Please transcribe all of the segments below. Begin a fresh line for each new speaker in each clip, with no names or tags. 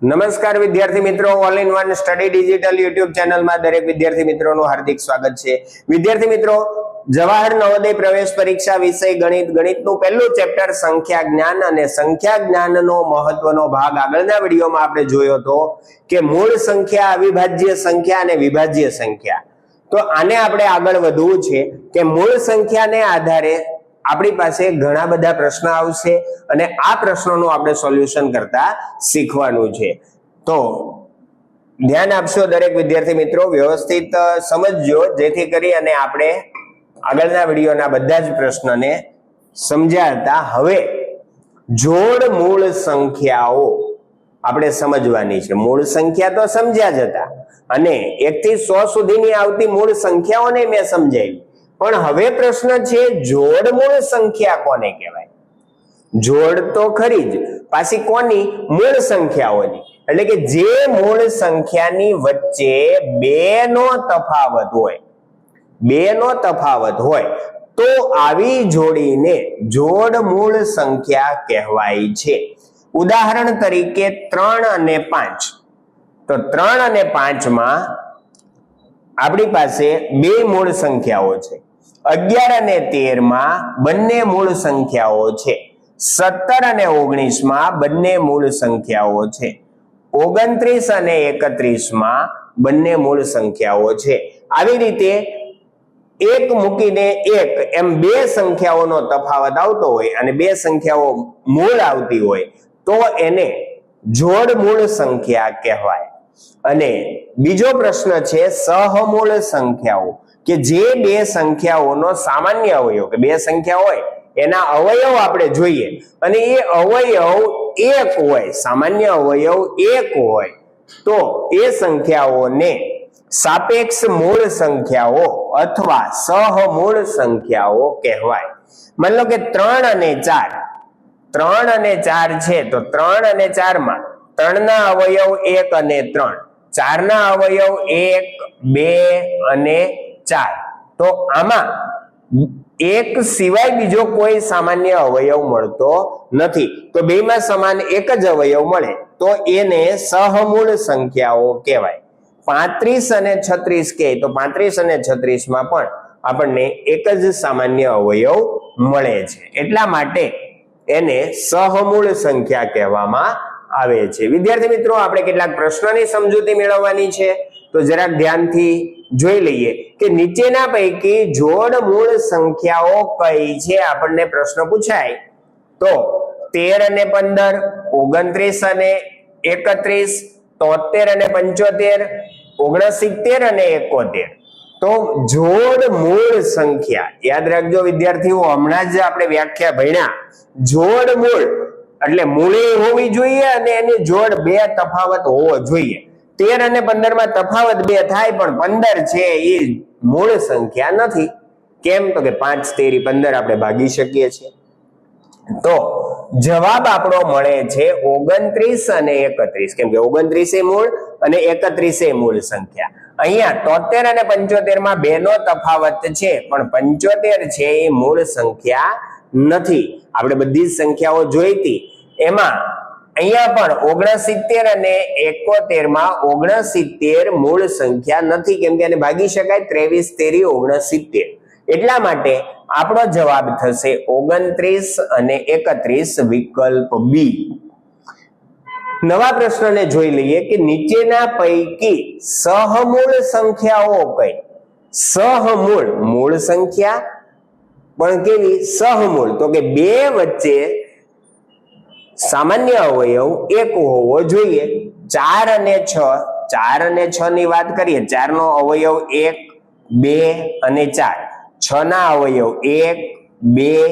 નમસ્કાર વિદ્યાર્થી મિત્રો, all in one study digital YouTube ચેનલમાં દરેક વિદ્યાર્થી મિત્રોનું હાર્દિક સ્વાગત છે। વિદ્યાર્થી મિત્રો, જવાહર નવોદય પ્રવેશ પરીક્ષા વિષય ગણિતનું પહેલું ચેપ્ટર સંખ્યા જ્ઞાન અને સંખ્યા જ્ઞાનનો મહત્વનો ભાગ આગળના વિડીયોમાં આપણે જોયો હતો કે મૂળ સંખ્યા, અવિભાજ્ય સંખ્યા અને વિભાજ્ય સંખ્યા। તો આને આપણે આગળ વધવું છે કે મૂળ સંખ્યાને આધારે આપણી પાસે ઘણા બધા પ્રશ્ન આવશે અને આ પ્રશ્નોનું આપણે સોલ્યુશન કરતા શીખવાનું છે। તો ધ્યાન આપશો દરેક વિદ્યાર્થી મિત્રો, વ્યવસ્થિત સમજજો જેથી કરી અને આપણે આગળના વિડીયોના બધા જ પ્રશ્નને સમજ્યા હતા। હવે જોડ મૂળ સંખ્યાઓ આપણે સમજવાની છે। મૂળ સંખ્યા તો સમજ્યા જ હતા અને 1 થી 100 સુધીની આવતી મૂળ સંખ્યાઓને મેં સમજાવી, પણ હવે પ્રશ્ન છે જોડ મૂળ સંખ્યા કોને કહેવાય? જોડ તો ખરી જ, પાછી કોની? મૂળ સંખ્યાઓની। એટલે કે જે મૂળ સંખ્યાની વચ્ચે બે નો તફાવત હોય તો આવી જોડીને જોડ મૂળ સંખ્યા કહેવાય છે। ઉદાહરણ તરીકે 3 અને 5, તો 3 અને 5 માં આપણી પાસે બે મૂળ સંખ્યાઓ છે। 11 અને 13 માં બંને મૂળ સંખ્યાઓ છે। 17 અને 19 માં બંને મૂળ સંખ્યાઓ છે। 29 અને 31 માં બંને મૂળ સંખ્યાઓ છે। આવી રીતે એક મૂકીને એક એમ બે સંખ્યાઓનો તફાવત આવતો હોય અને બે સંખ્યાઓ મૂળ આવતી હોય તો એને જોડ મૂળ સંખ્યા કહેવાય। અને બીજો પ્રશ્ન છે સહમૂળ સંખ્યાઓ, કે જે બે સંખ્યાઓનો સામાન્ય અવયવ, કે બે સંખ્યા હોય એના અવયવ આપણે જોઈએ અને એ અવયવ એક હોય, સામાન્ય અવયવ એક હોય તો એ સંખ્યાઓને સાપેક્ષ મૂળ સંખ્યાઓ અથવા સહમૂળ સંખ્યાઓ કહેવાય। માની લો કે 3 અને 4 છે તો 3 અને 4 માં 3 ના અવયવ 1 અને 3, 4 ના અવયવ 1, 2 અને 4, તો આમાં એક સિવાય બીજો કોઈ સામાન્ય અવયવ મળતો નથી, તો બેમાં સમાન એક જ અવયવ મળે તો એને સહમૂળ સંખ્યાઓ કહેવાય। 35 અને 36 કહે તો 35 અને 36 માં પણ આપણને એક જ સામાન્ય અવયવ મળે છે, એટલા માટે એને સહમૂળ સંખ્યા કહેવામાં આવે છે। વિદ્યાર્થી મિત્રો, આપણે કેટલાક પ્રશ્નોની સમજૂતી મેળવવાની છે, તો જરાક ધ્યાનથી જોઈ લઈએ કે નીચેના પૈકી જોડ મૂળ સંખ્યાઓ કઈ છે। આપણને પ્રશ્ન પૂછાય તો 13 અને 15, 29 અને 31, 73 અને 75, 69 અને 71, તો જોડ મૂળ સંખ્યા યાદ રાખજો વિદ્યાર્થીઓ, હમણાં જ આપણે વ્યાખ્યા ભણ્યા, જોડ મૂળ એટલે મૂળે હોવી જોઈએ અને એની જોડ બે તફાવત હોવો જોઈએ। 13 અને 15 માં તફાવત બે થાય પણ 15 છે એ મૂળ સંખ્યા નથી। કેમ? તો કે 5 તેરી 15 આપણે ભાગી શકીએ છીએ, તો જવાબ આપણો મળે છે 29 અને 31, કેમ કે 29 એ મૂળ અને 31 એ મૂળ સંખ્યા। અહીંયા 73 અને 75 માં બે નો તફાવત છે પણ 75 છે એ મૂળ સંખ્યા નથી। આપણે બધી જ સંખ્યાઓ જોઈતી, એમાં અહીંયા પણ 69 અને 71 માં 69 મૂળ સંખ્યા નથી, કેમ કે એને ભાગી શકાય, 23 તેરી 69, એટલા માટે આપણો જવાબ થશે 29 અને 31, વિકલ્પ બી। નવા પ્રશ્નને જોઈ લઈએ કે નીચેના પૈકી સહમૂળ સંખ્યાઓ કઈ? સહમૂળ, મૂળ સંખ્યા પણ કેવી? સહમૂળ, તો કે બે વચ્ચે સામાન્ય અવયવ એક હોવો જોઈએ। 4 અને 6 ની વાત કરીએ, 4 નો અવયવ 1, 2 અને 4, 6 ના અવયવ 1, 2,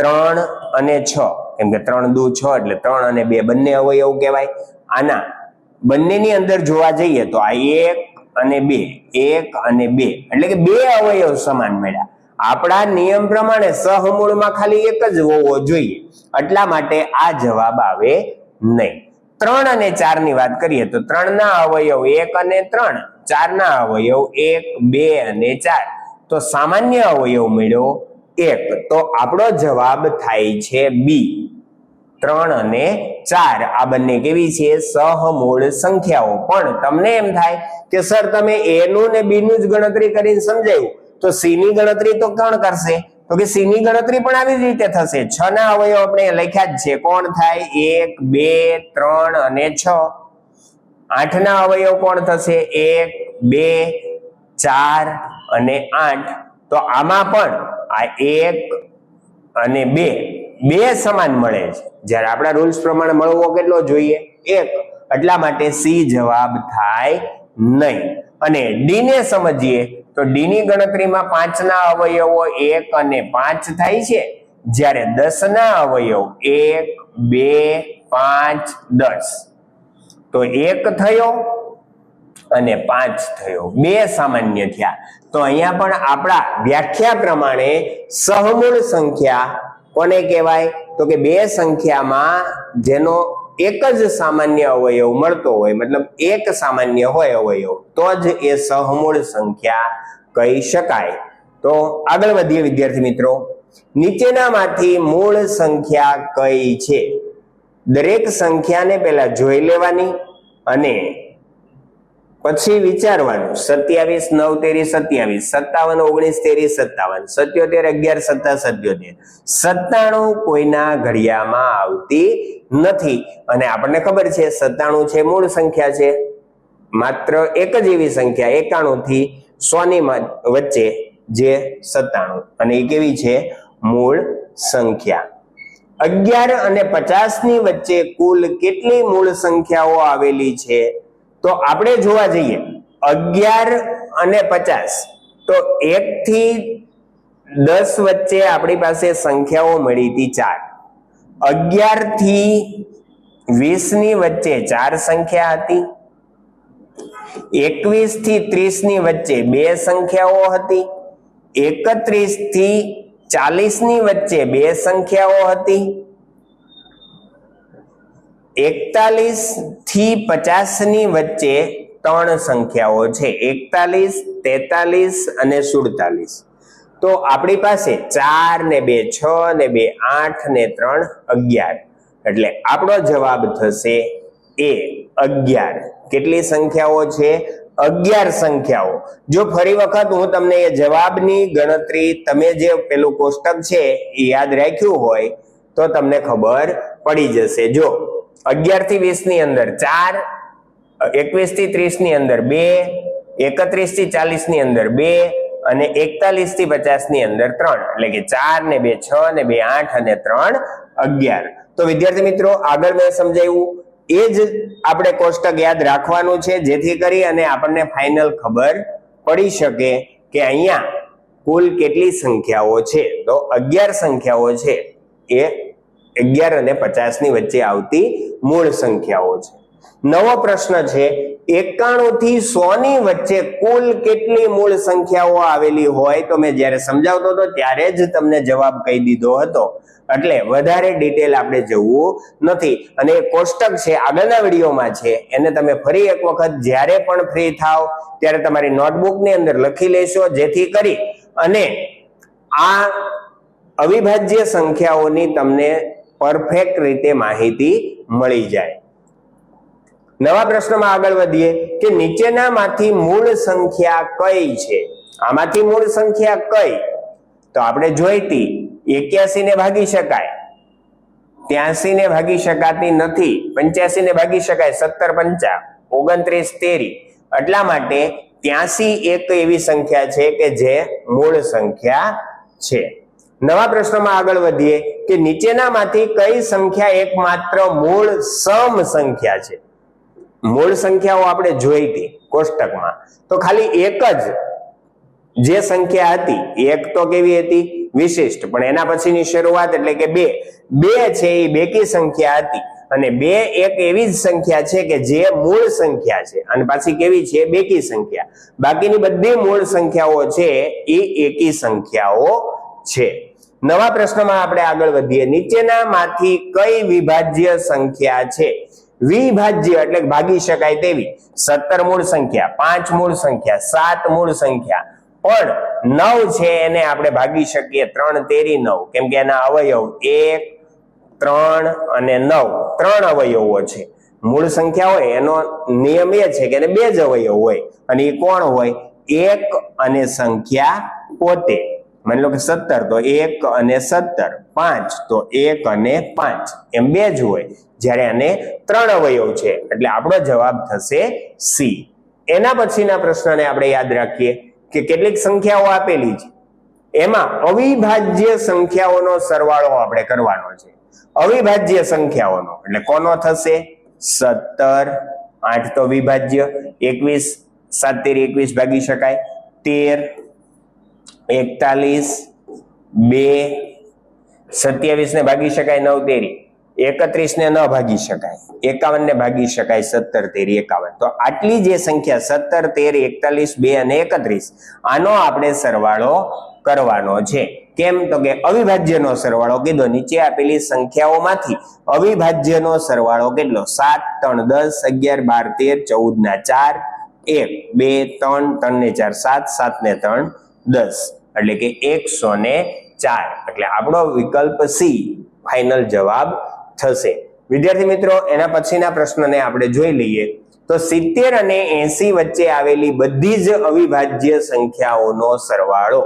3 અને 6, કેમ કે 3 દુ 6 એટલે 3 અને 2 બંને અવયવ કહેવાય। આના બંનેની અંદર જોવા જઈએ તો આ 1 અને 2, 1 અને 2 એટલે કે બે અવયવ સમાન મળ્યા। આપણા નિયમ પ્રમાણે સહમૂળમાં ખાલી એક જ હોવો જોઈએ, એટલા માટે આ જવાબ આવે નહીં। 3 અને 4 ની વાત કરીએ તો 3 ના અવયવ 1 અને 3, 4 ના અવયવ 1, 2 અને 4, તો સામાન્ય અવયવ મળ્યો 1, તો આપણો જવાબ થાય છે બી। 3 અને 4 આ બંને કેવી છે? સહમૂળ સંખ્યાઓ. પણ તમને એમ થાય કે સર તમે a નું ને b નું જ ગણતરી કરીને સમજાવ્યું, તો c ની ગણતરી તો કોણ કરશે? તો કે c ની ગણતરી પણ આવી જ રીતે થશે. 6 ના અવયવ આપણે લખ્યા જ છે. કોણ થાય? 1 2 3 અને 6. 8 ના અવયવ કોણ થશે? 1 2 4 અને 8. તો આમાં પણ આ 1 અને 2 સમાન મળે છે. જ્યારે આપણા રૂલ્સ પ્રમાણે મળવો કેટલો જોઈએ? 1. એટલા માટે સી જવાબ થાય નહીં. અને ડી ને સમજીએ તો ડી ની ગણતરીમાં 5 ના અવયવો 1 અને 5 થાય છે, જ્યારે 10 ના અવયવ 1 2 5 10. તો 1 થયો અને 5 થયો, 2 સામાન્ય થયા. તો અહીંયા પણ આપણા વ્યાખ્યા પ્રમાણે સહમૂળ સંખ્યા કોને કહેવાય? તો કે બે સંખ્યામાં જેનો એક જ સામાન્ય અવયવ મળતો હોય, મતલબ એક સામાન્ય હોય અવયવ, તો જ એ સહમૂળ સંખ્યા કહી શકાય. તો આગળ વધીએ વિદ્યાર્થી મિત્રો. નીચેનામાંથી મૂળ સંખ્યા કઈ છે? દરેક સંખ્યાને પહેલા જોઈ લેવાની અને પછી વિચારવાનું. 27 9 13 27, 57 19 13 57, 77 11 7 77, 97 કોઈના ઘડિયામાં આવતી નથી. અને આપણને ખબર છે 97 છે મૂળ સંખ્યા છે, માત્ર એક જ એવી સંખ્યા 91 થી 100 ની વચ્ચે જે 97, અને એ કેવી છે? મૂળ સંખ્યા. 11 અને 50 ની વચ્ચે કુલ કેટલી મૂળ સંખ્યાઓ આવેલી છે? તો આપણે જોવા જઈએ 11 અને 50, તો 1 થી 10 વચ્ચે આપણી પાસે સંખ્યાઓ મળી હતી 4. 11 થી 20 ની વચ્ચે 4 સંખ્યા હતી. 21 થી 30 ની વચ્ચે 2 સંખ્યાઓ હતી. 31 થી 40 ની વચ્ચે 2 સંખ્યાઓ હતી. 41 થી 50 ની વચ્ચે 3 સંખ્યાઓ છે, 41 43 અને 47. તો આપણી પાસે 4 ને 2 6 ને 2 8 ને 3 11, એટલે આપણો જવાબ થશે એ 11. કેટલી સંખ્યાઓ છે? 11 સંખ્યાઓ. જો ફરી વખત હું તમને એ જવાબની ગણતરી, તમે જે પેલું કોષ્ટક છે એ યાદ રાખ્યું હોય તો તમને ખબર પડી જશે. જો 11 થી 20 ની અંદર 4, 21 થી 30 ની અંદર 2, 31 થી 40 ની અંદર 2 અને 41 થી 50 ની અંદર 3, એટલે કે 4 ને 2 6 ને 2 8 અને 3 11. તો વિદ્યાર્થી મિત્રો, આગળ મેં સમજાવ્યું એ જ આપણે કોષ્ટક યાદ રાખવાનું છે, જેથી કરી અને આપણને ફાઇનલ ખબર પડી શકે કે અહીંયા કુલ કેટલી સંખ્યાઓ છે. તો 11 સંખ્યાઓ છે એ 11 અને 50 ની વચ્ચે આવતી મૂળ સંખ્યાઓ છે. નવો પ્રશ્ન છે 91 થી 100 ની વચ્ચે કુલ કેટલી મૂળ સંખ્યાઓ આવેલી હોય? તો મેં જ્યારે સમજાવતો હતો ત્યારે જ તમને જવાબ કહી દીધો હતો, એટલે વધારે ડિટેલ આપણે જવું નથી. અને એ કોષ્ટક છે આગળના વિડીયોમાં છે, એને તમે ફરી એક વખત જ્યારે પણ ફ્રી થાવ ત્યારે તમારી નોટબુકની અંદર લખી લેશો, જેથી કરી અને આ અવિભાજ્ય સંખ્યાઓની તમને પરફેક્ટ રીતે માહિતી મળી જાય. નવા પ્રશ્નમાં આગળ વધીએ કે નીચેનામાંથી મૂળ સંખ્યા કઈ છે? આમાંથી મૂળ સંખ્યા કઈ? તો આપણે જોઈતી 81 ને ભાગી શકાય, 83 ને ભાગી શકાતી નથી, 85 ને ભાગી શકાય, 17 5 29 13, એટલા માટે 83 એક એવી સંખ્યા છે કે જે મૂળ સંખ્યા છે. નવા પ્રશ્નમાં આગળ વધીએ કે નીચેનામાંથી કઈ સંખ્યા એકમાત્ર મૂળ સમ સંખ્યા છે? મૂળ સંખ્યાઓ આપણે જોઈ હતી કોષ્ટકમાં, તો ખાલી એક જ જે સંખ્યા હતી, એક તો કેવી હતી? વિશિષ્ટ, પણ એના પછીની શરૂઆત એટલે કે 2 છે એ બેકી સંખ્યા હતી, અને 2 એક એવી જ સંખ્યા છે કે જે મૂળ સંખ્યા છે, અને પાછી કેવી છે? બેકી સંખ્યા. બાકીની બધી મૂળ સંખ્યાઓ છે એ એકી સંખ્યાઓ છે. નવા પ્રશ્નમાં આપણે આગળ વધીએ. નીચેનામાંથી કઈ વિભાજ્ય સંખ્યા છે? વિભાજ્ય એટલે ભાગી શકાય તેવી 17 મૂળ સંખ્યા, 5 મૂળ સંખ્યા, 7 મૂળ સંખ્યા, પણ 9 છે એને આપણે ભાગી શકીએ 3 તેરી 9, કેમ કે એના અવયવ 1 3 અને 9 3 અવયવો છે. મૂળ સંખ્યા હોય એનો નિયમ એ છે કે એને 2 જ અવયવ હોય અને એ કોણ હોય? 1 અને સંખ્યા પોતે. માની લો કે 17 તો 1 અને 17, 5 તો 1 અને 5, એમ 2 જ હોય. જ્યારે આને 3 અવયવ છે એટલે આપણો જવાબ થશે સી. એના પછીના પ્રશ્નને આપણે યાદ રાખીએ કે કેટલીક સંખ્યાઓ આપેલી છે, એમાં અવિભાજ્ય સંખ્યાઓનો સરવાળો આપણે કરવાનો છે. અવિભાજ્ય સંખ્યાઓનો એટલે કોનો થશે? 17, 8 તો વિભાજ્ય, 21 7 તેરી 21 ભાગી શકાય, 13, 41, 2, 27 ને ભાગી શકાય 9 તેરી, 31 ને ન ભાગી શકાય, 51 ને ભાગી શકાય 17 તેરી 51. તો આટલી જે સંખ્યા 17, 13, 41, 2 અને 31 આનો આપણે સરવાળો કરવાનો છે. કેમ? તો કે અવિભાજ્યનો સરવાળો કીધો. નીચે આપેલી સંખ્યાઓમાંથી અવિભાજ્યનો સરવાળો કેટલો? 7, 3, 10, 11, 12, 13, 14 ના 4, 1, 2, 3, 3 ને 4 7, 7 ને 3 10, એટલે કે 104. એટલે આપણો વિકલ્પ સી ફાઇનલ જવાબ થશે. વિદ્યાર્થી મિત્રો, એના પછીના પ્રશ્નને આપણે જોઈ લઈએ તો 70 અને 80 વચ્ચે આવેલી બધી જ અવિભાજ્ય સંખ્યાઓનો સરવાળો.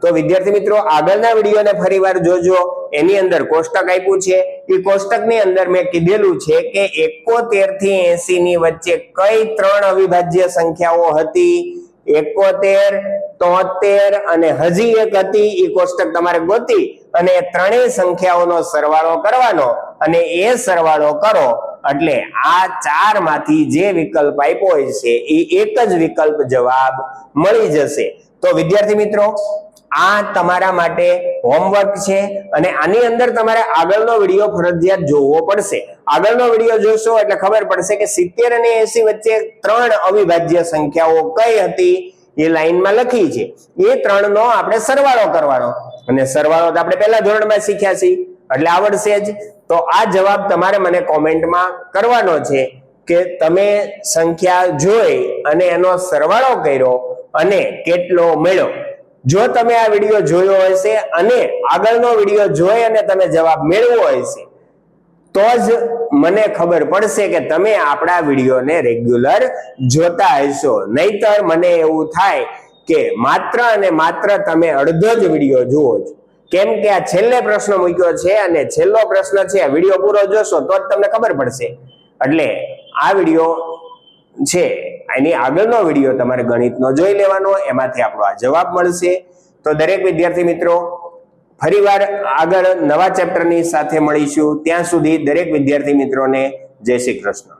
તો વિદ્યાર્થી મિત્રો, આગળના વિડીયોને ફરીવાર જોજો. એની અંદર કોષ્ટક આપ્યું છે. એ કોષ્ટકની અંદર મેં કીધેલું છે કે 71 થી 80 ની વચ્ચે કઈ 3 અવિભાજ્ય સંખ્યાઓ હતી? 71, 73 અને હજી એક હતી. એ કોષ્ટક તમારે ગોતી અને ત્રણેય સંખ્યાઓનો સરવાળો કરવાનો અને એ સરવાળો કરો એટલે આ 4 માંથી જે વિકલ્પ આપ્યો હોય છે એ એક જ વિકલ્પ જવાબ મળી જશે. તો વિદ્યાર્થી મિત્રો, આ તમારા માટે હોમવર્ક છે અને આની અંદર તમારે આગળનો વિડીયો ફરજિયાત જોવો પડશે. આગળનો વિડીયો જોશો એટલે ખબર પડશે કે 70 અને 80 વચ્ચે 3 અવિભાજ્ય સંખ્યાઓ કઈ હતી એ લાઈનમાં લખી છે. એ 3 નો આપણે સરવાળો કરવાનો અને સરવાળો તો આપણે પહેલા ધોરણમાં શીખ્યા છીએ એટલે આવડશે જ. તો આ જવાબ તમારે મને કોમેન્ટમાં કરવાનો છે કે તમે સંખ્યા જોઈ અને એનો સરવાળો કર્યો અને કેટલો મળ્યો. જો તમે આ વિડીયો જોયો હશે અને આગળનો વિડીયો જોઈ અને તમે જવાબ મેળવ્યો હશે તો જ મને ખબર પડશે કે તમે આપણા વિડીયોને રેગ્યુલર જોતા હશો. નહીતર મને એવું થાય કે માત્ર અને માત્ર તમે અડધો જ વિડીયો જુઓ છો. કેમ કે આ છેલ્લે પ્રશ્ન મૂક્યો છે અને છેલ્લો પ્રશ્ન છે. વિડીયો પૂરો જોશો તો જ તમને ખબર પડશે. એટલે આ વિડીયો છે એની આગળનો વિડીયો તમારે ગણિતનો જોઈ લેવાનો, એમાંથી આપણો આ જવાબ મળશે. તો દરેક વિદ્યાર્થી મિત્રો, ફરીવાર આગળ નવા ચેપ્ટરની સાથે મળીશું. ત્યાં સુધી દરેક વિદ્યાર્થી મિત્રોને જય શ્રી કૃષ્ણ.